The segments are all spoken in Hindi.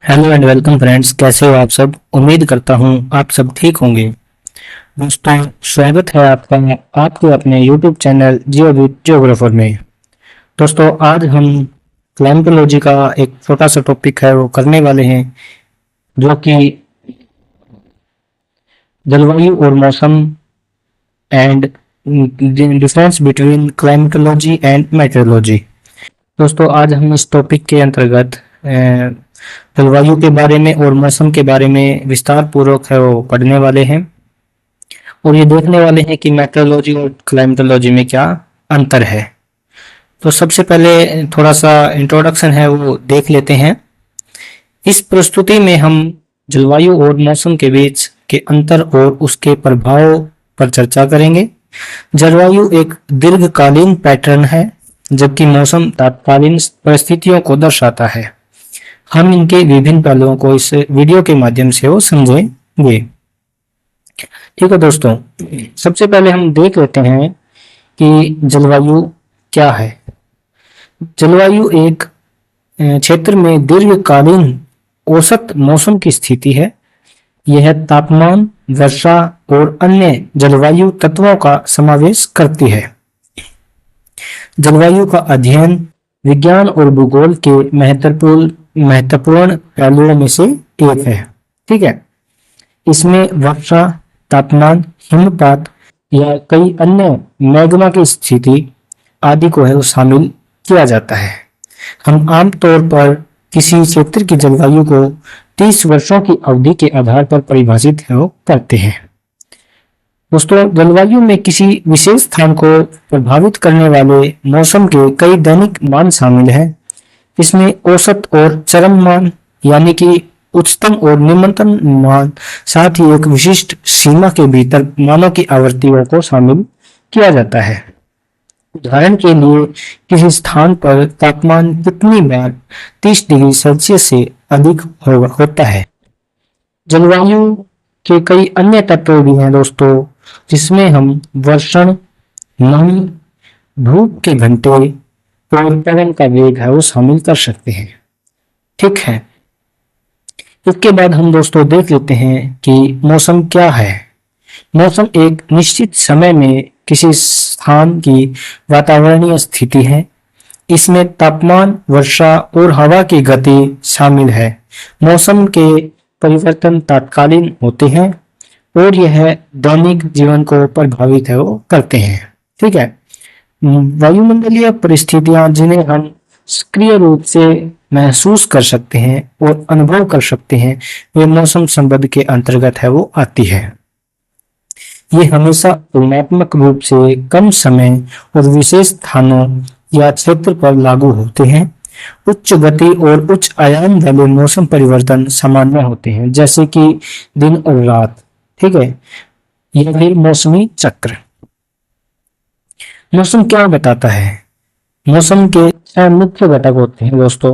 हेलो एंड वेलकम फ्रेंड्स, कैसे हो आप सब। उम्मीद करता हूँ आप सब ठीक होंगे। दोस्तों, स्वागत है आपका आपके अपने YouTube channel Jio with geographer में। दोस्तों, आज हम क्लाइमेटोलॉजी का एक छोटा सा टॉपिक है वो करने वाले हैं, जो कि जलवायु और मौसम and difference between climatology and metrology. दोस्तों, आज हम इस टॉपिक के अंतर्गत जलवायु के बारे में और मौसम के बारे में विस्तार पूर्वक है वो पढ़ने वाले हैं, और ये देखने वाले हैं कि मेट्रोलॉजी और क्लाइमेटोलॉजी में क्या अंतर है। तो सबसे पहले थोड़ा सा इंट्रोडक्शन है वो देख लेते हैं। इस प्रस्तुति में हम जलवायु और मौसम के बीच के अंतर और उसके प्रभाव पर चर्चा करेंगे। जलवायु एक दीर्घकालीन पैटर्न है, जबकि मौसम तात्कालीन परिस्थितियों को दर्शाता है। हम इनके विभिन्न पहलुओं को इस वीडियो के माध्यम से वो समझेंगे। ठीक है दोस्तों, सबसे पहले हम देख लेते हैं कि जलवायु क्या है। जलवायु एक क्षेत्र में दीर्घकालीन औसत मौसम की स्थिति है। यह तापमान, वर्षा और अन्य जलवायु तत्वों का समावेश करती है। जलवायु का अध्ययन विज्ञान और भूगोल के महत्वपूर्ण पहलुओं में से एक है। ठीक है, इसमें वर्षा, तापमान, हिमपात या कई अन्य मैग्मा की स्थिति आदि को है वो शामिल किया जाता है। हम आमतौर पर किसी क्षेत्र की जलवायु को 30 वर्षों की अवधि के आधार पर परिभाषित है वो करते हैं। दोस्तों, जलवायु में किसी विशेष स्थान को प्रभावित करने वाले मौसम के कई दैनिक मान शामिल हैं। इसमें औसत और चरम मान यानी कि उच्चतम और निम्नतम मान, साथ ही एक विशिष्ट सीमा के भीतर मानों की आवृत्तियों को शामिल किया जाता है। उदाहरण के लिए, किसी स्थान पर तापमान कितनी बार 30 डिग्री सेल्सियस से अधिक होता है। जलवायु के कई अन्य तत्व भी हैं दोस्तों, जिसमें हम वर्षण, नमी, धूप के घंटे और पवन का वेग है वो शामिल कर सकते हैं। ठीक है, इसके बाद हम दोस्तों देख लेते हैं कि मौसम क्या है। मौसम एक निश्चित समय में किसी स्थान की वातावरणीय स्थिति है। इसमें तापमान, वर्षा और हवा की गति शामिल है। मौसम के परिवर्तन तात्कालीन होते हैं और यह दैनिक जीवन को प्रभावित है वो करते हैं। ठीक है, वायुमंडलीय परिस्थितियां जिन्हें हम सक्रिय रूप से महसूस कर सकते हैं और अनुभव कर सकते हैं, वे मौसम संबंध के अंतर्गत है वो आती है। ये हमेशा तुलनात्मक रूप से कम समय और विशेष स्थानों या क्षेत्र पर लागू होते हैं। उच्च गति और उच्च आयाम वाले मौसम परिवर्तन सामान्य होते हैं, जैसे कि दिन और रात। ठीक है, यह है मौसमी चक्र। मौसम क्या बताता है? मौसम के 6 मुख्य घटक होते हैं दोस्तों।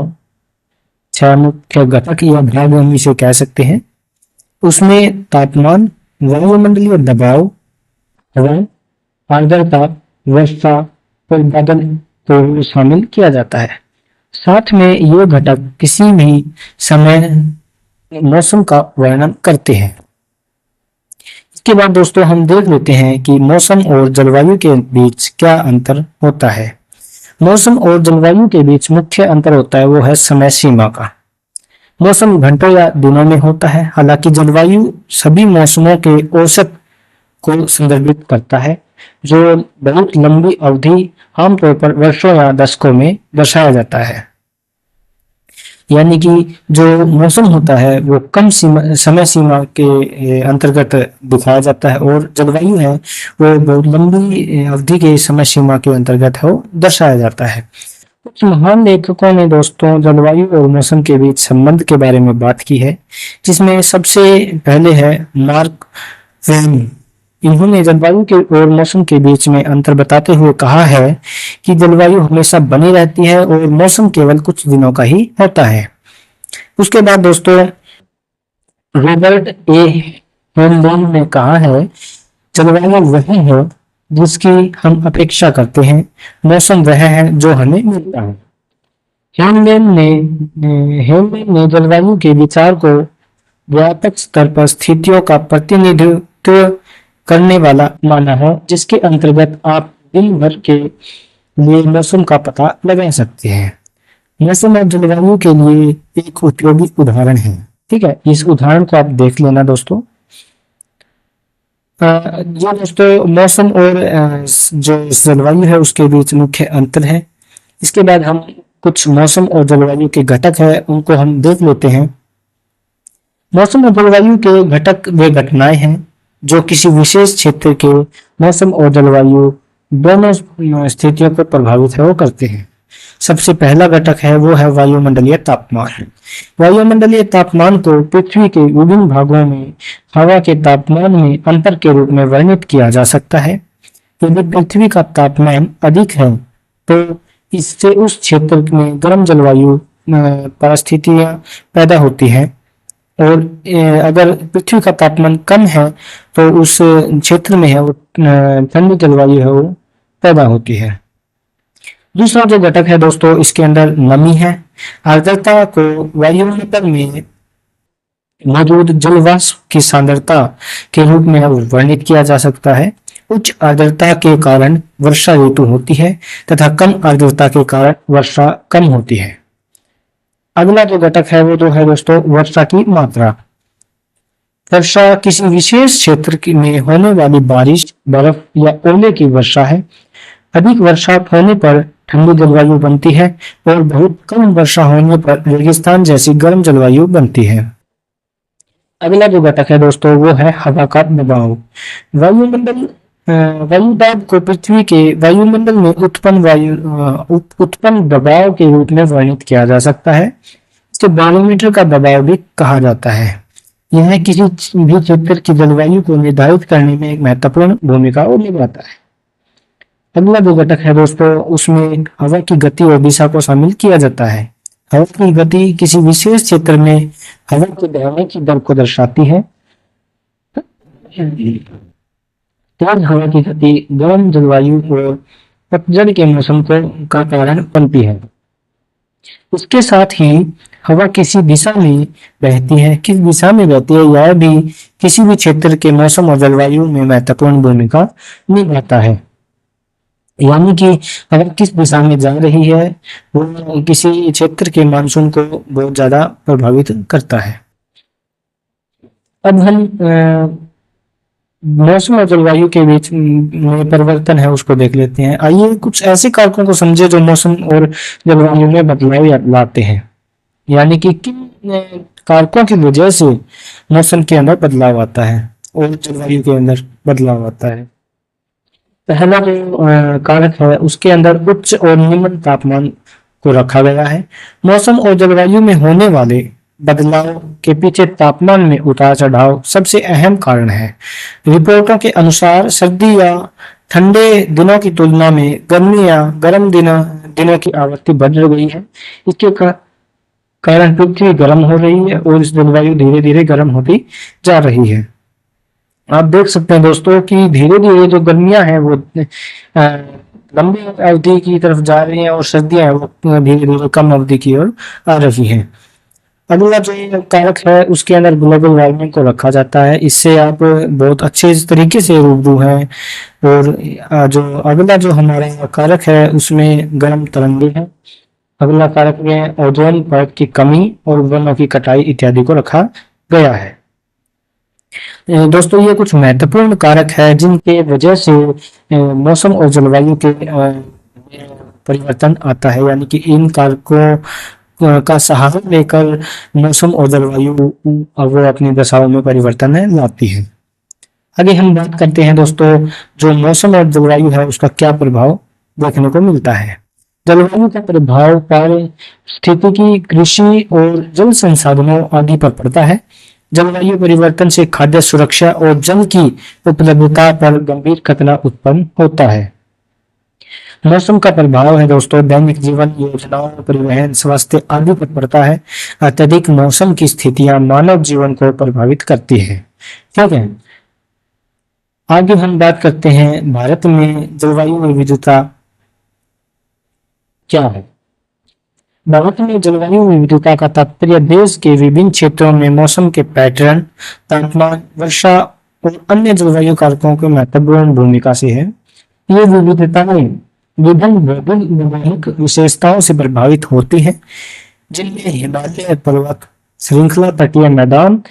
6 मुख्य घटक या भाग हम इसे कह सकते हैं। उसमें तापमान, वायुमंडलीय दबाव, हवा, आर्द्रता, वर्षा और बादल को शामिल किया जाता है। साथ में ये घटक किसी भी समय मौसम का वर्णन करते हैं। इसके बाद दोस्तों हम देख लेते हैं कि मौसम और जलवायु के बीच क्या अंतर होता है। मौसम और जलवायु के बीच मुख्य अंतर होता है वो है समय सीमा का। मौसम घंटों या दिनों में होता है, हालांकि जलवायु सभी मौसमों के औसत को संदर्भित करता है, जो बहुत लंबी अवधि, आमतौर पर वर्षों या दशकों में दर्शाया जाता है। यानी कि जो मौसम होता है वो कम समय सीमा के अंतर्गत दिखाया जाता है, और जलवायु है वो बहुत लंबी अवधि के समय सीमा के अंतर्गत है वो दर्शाया जाता है। कुछ महान लेखकों ने दोस्तों जलवायु और मौसम के बीच संबंध के बारे में बात की है, जिसमें सबसे पहले है मार्क ट्वेन। इन्होंने जलवायु के और मौसम के बीच में अंतर बताते हुए कहा है कि जलवायु हमेशा बनी रहती है और मौसम केवल कुछ दिनों का ही होता है। उसके बाद दोस्तों रॉबर्ट ए हेनलेन ने कहा है, जलवायु वह है जिसकी हम अपेक्षा करते हैं, मौसम वह है जो हमें मिलता है। हेममेन ने जलवायु के विचार को व्यापक स्तर पर स्थितियों का प्रतिनिधित्व करने वाला माना है, जिसके अंतर्गत आप दिन भर के लिए मौसम का पता लगा सकते हैं। मौसम और जलवायु के लिए एक उपयोगी उदाहरण है। ठीक है, इस उदाहरण को आप देख लेना दोस्तों। जो दोस्तों मौसम और जो जलवायु है उसके बीच मुख्य अंतर है। इसके बाद हम कुछ मौसम और जलवायु के घटक है उनको हम देख लेते हैं। मौसम और जलवायु के घटक वे घटनाएं हैं जो किसी विशेष क्षेत्र के मौसम और जलवायु दोनों स्थितियों को प्रभावित है वो करते हैं। सबसे पहला घटक है वो है वायुमंडलीय तापमान। वायुमंडलीय तापमान को पृथ्वी के विभिन्न भागों में हवा के तापमान में अंतर के रूप में वर्णित किया जा सकता है। यदि पृथ्वी का तापमान अधिक है तो इससे उस क्षेत्र में गर्म जलवायु परिस्थितियां पैदा होती हैं, और अगर पृथ्वी का तापमान कम है तो उस क्षेत्र में है वो ठंडी जलवायु है वो पैदा होती है। दूसरा जो घटक है दोस्तों इसके अंदर नमी है। आर्द्रता को वायुमंडल में मौजूद जलवाष्प की सांद्रता के रूप में वर्णित किया जा सकता है। उच्च आर्द्रता के कारण वर्षा ऋतु होती है तथा कम आर्द्रता के कारण वर्षा कम होती है। अगला जो घटक है वो जो है दोस्तों वर्षा की मात्रा। वर्षा किसी विशेष क्षेत्र में होने वाली बारिश, बर्फ या ओले की वर्षा है। अधिक वर्षा होने पर ठंडी जलवायु बनती है और बहुत कम वर्षा होने पर रेगिस्तान जैसी गर्म जलवायु बनती है। अगला जो घटक है दोस्तों वो है हवा का दबाव। वायुमंडल वायु दाब को पृथ्वी के वायुमंडल में उत्पन्न दबाव के रूप में वर्णित किया जा सकता है। इसे बैरोमीटर का दबाव भी कहा जाता है। यह किसी भी क्षेत्र की जलवायु को निर्धारित करने में एक महत्वपूर्ण भूमिका निभाता है। अगला जो घटक है दोस्तों उसमें हवा की गति और दिशा को शामिल किया जाता है। हवा की गति किसी विशेष क्षेत्र में हवा के बहने की दर को दर्शाती है। तेज हवा की गति गर्म जलवायु और पतझड़ के मौसम का कारण बनती है। इसके साथ ही हवा किसी दिशा में बहती है, किस दिशा में बहती है यह भी किसी भी क्षेत्र के मौसम और जलवायु में महत्वपूर्ण भूमिका निभाता है। यानी कि अगर किस दिशा में जा रही है वो किसी क्षेत्र के मानसून को बहुत ज्यादा प्रभावित करता है। अब हम मौसम और जलवायु के बीच में परिवर्तन है उसको देख लेते हैं। आइए कुछ ऐसे कारकों को समझे जो मौसम और जलवायु में बदलाव लाते हैं, यानी कि किन कारकों की वजह से मौसम के अंदर बदलाव आता है और जलवायु के अंदर बदलाव आता है। पहला जो कारक है उसके अंदर उच्च और निम्न तापमान को रखा गया है। मौसम और जलवायु में होने वाले बदलाव के पीछे तापमान में उतार चढ़ाव सबसे अहम कारण है। रिपोर्टों के अनुसार सर्दी या ठंडे दिनों की तुलना में गर्मी या गर्म दिनों की आवृत्ति बढ़ गई है। इसके कारण पृथ्वी गर्म हो रही है और इस जलवायु धीरे धीरे गर्म होती जा रही है। आप देख सकते हैं दोस्तों कि धीरे धीरे जो गर्मियां हैं वो लंबी अवधि की तरफ जा रही हैं और सर्दियां हैं वो धीरे धीरे कम अवधि की ओर आ रही हैं। अगला जो कारक है उसके अंदर ग्लोबल वार्मिंग को रखा जाता है। इससे आप बहुत अच्छे तरीके से रूबरू हैं। और जो अगला जो हमारा कारक है उसमें गर्म तरंगे हैं। अगला कारक में ओजोन परत की कमी और वनों की कटाई इत्यादि को रखा गया है। दोस्तों ये कुछ महत्वपूर्ण कारक है जिनके वजह से मौसम और जलवायु के परिवर्तन आता है, यानी कि इन कारकों का सहारा लेकर मौसम और जलवायु वो अपनी दशाओं में परिवर्तन लाती है। आगे हम बात करते हैं दोस्तों जो मौसम और जलवायु है उसका क्या प्रभाव देखने को मिलता है। जलवायु का प्रभाव पारिस्थितिकी, कृषि और जल संसाधनों आदि पर पड़ता है। जलवायु परिवर्तन से खाद्य सुरक्षा और जल की उपलब्धता पर गंभीर खतरा उत्पन्न होता है। मौसम का प्रभाव है दोस्तों दैनिक जीवन, योजनाओं, परिवहन, स्वास्थ्य आदि पर पड़ता है। अत्यधिक मौसम की स्थितियां मानव जीवन को प्रभावित करती है। ठीक है, आगे हम बात करते हैं भारत में जलवायु विविधता क्या है। भारत में जलवायु विविधता का तात्पर्य देश के विभिन्न क्षेत्रों में मौसम के पैटर्न, तापमान, वर्षा और अन्य जलवायु कारकों की महत्वपूर्ण भूमिका से है। ये विविधताएं विभिन्न भौगोलिक विशेषताओं से प्रभावित होती हैं, जिनमें हिमालय पर्वत श्रृंखला, तटीय मैदान,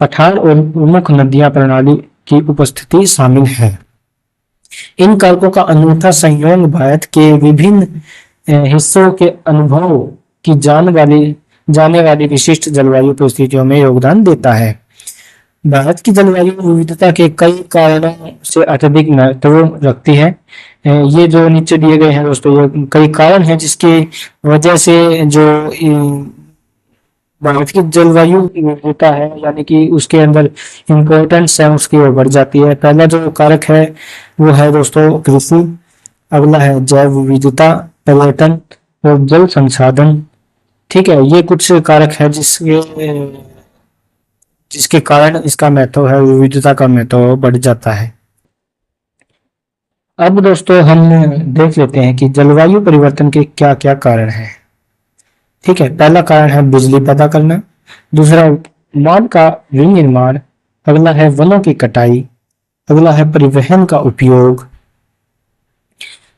पठार और प्रमुख नदियां प्रणाली की उपस्थिति शामिल है। इन कारकों का अनूठा संयोग भारत के विभिन्न हिस्सों के अनुभव की जाने वाली विशिष्ट जलवायु परिस्थितियों में योगदान देता है। भारत की जलवायु विविधता के कई कारणों से अत्यधिक महत्व रखती है। ये जो नीचे दिए गए हैं दोस्तों, ये कई कारण हैं जिसकी वजह से जो भारत की जलवायु विविधता है यानी कि उसके अंदर इम्पोर्टेंस है उसकी वो बढ़ जाती है। पहला जो कारक है वो है दोस्तों कृषि, अगला है जैव विविधता, पर्यटन और जल संसाधन। ठीक है, ये कुछ कारक है जिसके कारण इसका महत्व है, विविधता का महत्व बढ़ जाता है। अब दोस्तों हम देख लेते हैं कि जलवायु परिवर्तन के क्या क्या कारण हैं। ठीक है, पहला कारण है बिजली पैदा करना, दूसरा मान का विनिर्माण, अगला है वनों की कटाई, अगला है परिवहन का उपयोग,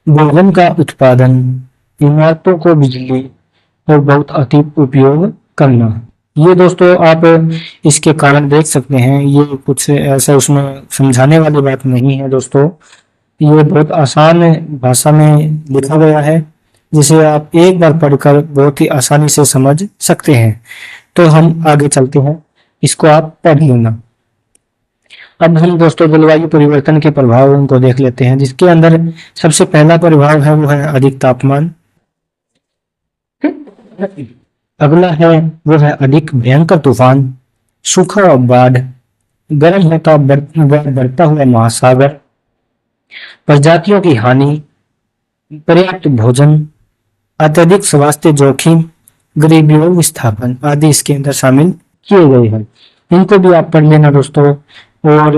भोजन का उत्पादन, इमारतों को बिजली और बहुत अधिक उपयोग करना। ये दोस्तों आप इसके कारण देख सकते हैं। ये कुछ ऐसा उसमें समझाने वाली बात नहीं है दोस्तों, ये बहुत आसान भाषा में लिखा गया है जिसे आप एक बार पढ़कर बहुत ही आसानी से समझ सकते हैं। तो हम आगे चलते हैं, इसको आप पढ़ लेना। अब हम दोस्तों जलवायु परिवर्तन के प्रभाव को देख लेते हैं, जिसके अंदर सबसे पहला प्रभाव है वो है अधिक तापमान, अगला है वो है अधिक भयंकर तूफान, सूखा और बाढ़, गर्म होता बढ़ता हुआ महासागर, प्रजातियों की हानि, पर्याप्त भोजन, अत्यधिक स्वास्थ्य जोखिम, गरीबी और विस्थापन आदि इसके अंदर शामिल किए गए हैं। इनको भी आप पढ़ लेना दोस्तों, और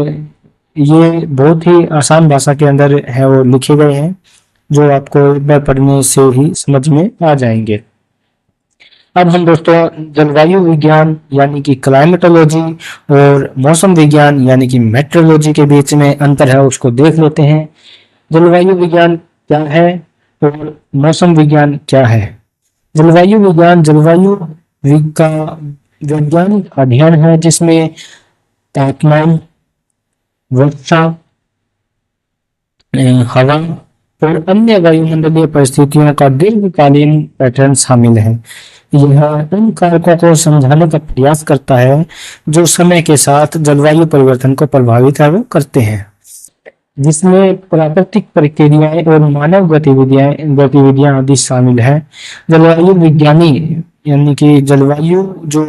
ये बहुत ही आसान भाषा के अंदर है वो लिखे गए हैं, जो आपको एक बार पढ़ने से ही समझ में आ जाएंगे। अब हम दोस्तों जलवायु विज्ञान यानी कि क्लाइमेटोलॉजी और मौसम विज्ञान यानी कि मेट्रोलॉजी के बीच में अंतर है उसको देख लेते हैं। जलवायु विज्ञान क्या है और मौसम विज्ञान क्या है। जलवायु विज्ञान जलवायु का वैज्ञानिक अध्ययन है जिसमें तापमान, वर्षा, हवा और अन्य वायुमंडलीय परिस्थितियों का दीर्घकालीन पैटर्न शामिल है। यह उन कारकों को समझाने का प्रयास करता है जो समय के साथ जलवायु परिवर्तन को प्रभावित करते हैं, जिसमें प्राकृतिक प्रक्रियाएं और मानव गतिविधियां आदि शामिल है। जलवायु विज्ञानी यानी कि जलवायु जो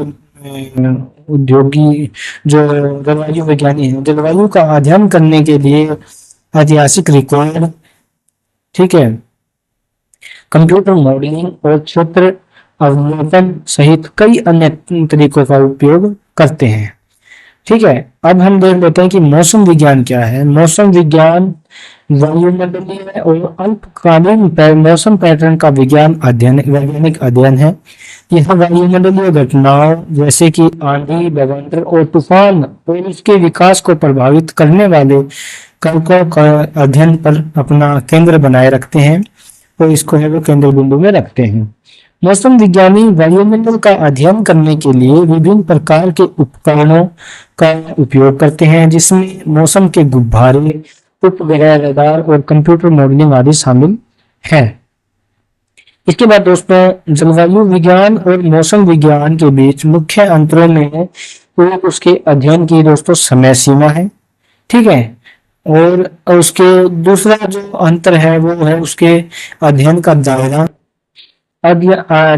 उद्योगी जो जलवायु विज्ञानी है, जलवायु का अध्ययन करने के लिए ऐतिहासिक रिकॉर्ड, ठीक है, कंप्यूटर मॉडलिंग और क्षेत्र अवलोकन सहित कई अन्य तरीकों का उपयोग करते हैं। ठीक है, अब हम देख लेते हैं कि मौसम विज्ञान क्या है। मौसम विज्ञान वायुमंडलीय और अल्पकालीन मौसम पैटर्न का वैज्ञानिक अध्ययन है। यह वायुमंडलीय घटनाओं जैसे कि आंधी, बवंडर और तूफान और उसके विकास को प्रभावित करने वाले कारकों का अध्ययन पर अपना केंद्र बनाए रखते हैं और इसको है वो केंद्र बिंदु में रखते हैं। मौसम विज्ञानी वायुमंडल का अध्ययन करने के लिए विभिन्न प्रकार के उपकरणों का उपयोग करते हैं, जिसमें मौसम के गुब्बारे, उपग्रह, रडार और कंप्यूटर मॉडलिंग आदि शामिल है। इसके बाद दोस्तों जलवायु विज्ञान और मौसम विज्ञान के बीच मुख्य अंतरों में एक उसके अध्ययन की दोस्तों समय सीमा है। ठीक है, और उसके दूसरा जो अंतर है वो है उसके अध्ययन का दायरा। अब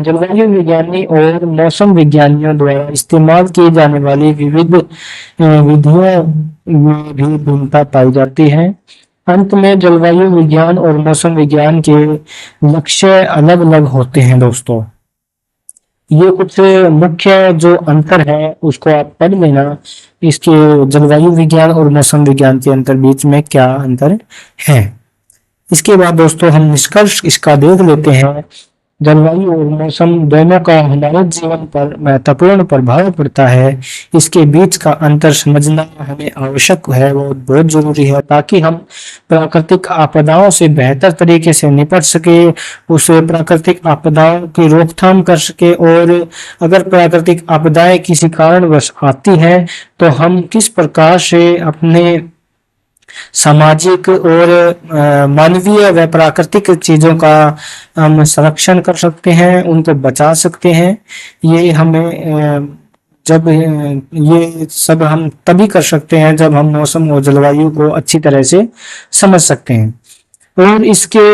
जलवायु विज्ञानी और मौसम विज्ञानियों द्वारा इस्तेमाल की जाने वाली विविध विधियों में भी भिन्नता पाई जाती है। अंत में जलवायु विज्ञान और मौसम विज्ञान के लक्ष्य अलग अलग होते हैं दोस्तों। ये कुछ मुख्य जो अंतर है उसको आप पढ़ लेना, इसके जलवायु विज्ञान और मौसम विज्ञान के अंतर बीच में क्या अंतर है। इसके बाद दोस्तों हम निष्कर्ष इसका देख लेते हैं जलवायु और मौसम दोनों का हमारे जीवन पर महत्वपूर्ण प्रभाव पड़ता है। इसके बीच का अंतर समझना हमें आवश्यक है, वो बहुत जरूरी है, ताकि हम प्राकृतिक आपदाओं से बेहतर तरीके से निपट सके, उसे प्राकृतिक आपदाओं की रोकथाम कर सके। और अगर प्राकृतिक आपदाएं किसी कारणवश आती हैं तो हम किस प्रकार से अपने सामाजिक और मानवीय व प्राकृतिक चीजों का हम संरक्षण कर सकते हैं, उनको बचा सकते हैं। ये हमें जब ये सब हम तभी कर सकते हैं जब हम मौसम और जलवायु को अच्छी तरह से समझ सकते हैं। और इसके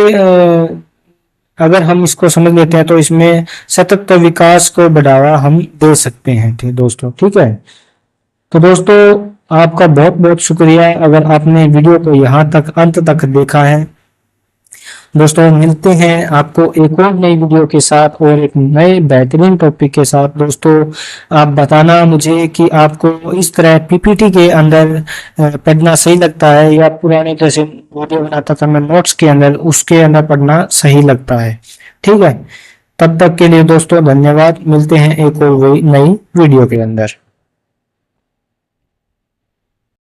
अगर हम इसको समझ लेते हैं तो इसमें सतत विकास को बढ़ावा हम दे सकते हैं। ठीक दोस्तों, ठीक है। तो दोस्तों, आपका बहुत बहुत शुक्रिया अगर आपने वीडियो को यहाँ तक अंत तक देखा है। दोस्तों, मिलते हैं आपको एक और नई वीडियो के साथ और एक नए बेहतरीन टॉपिक के साथ। दोस्तों, आप बताना मुझे कि आपको इस तरह पीपीटी के अंदर पढ़ना सही लगता है या पुराने जैसे वीडियो बनाता था मैं नोट्स के अंदर, उसके अंदर पढ़ना सही लगता है। ठीक है, तब तक के लिए दोस्तों धन्यवाद। मिलते हैं एक और नई वीडियो के अंदर।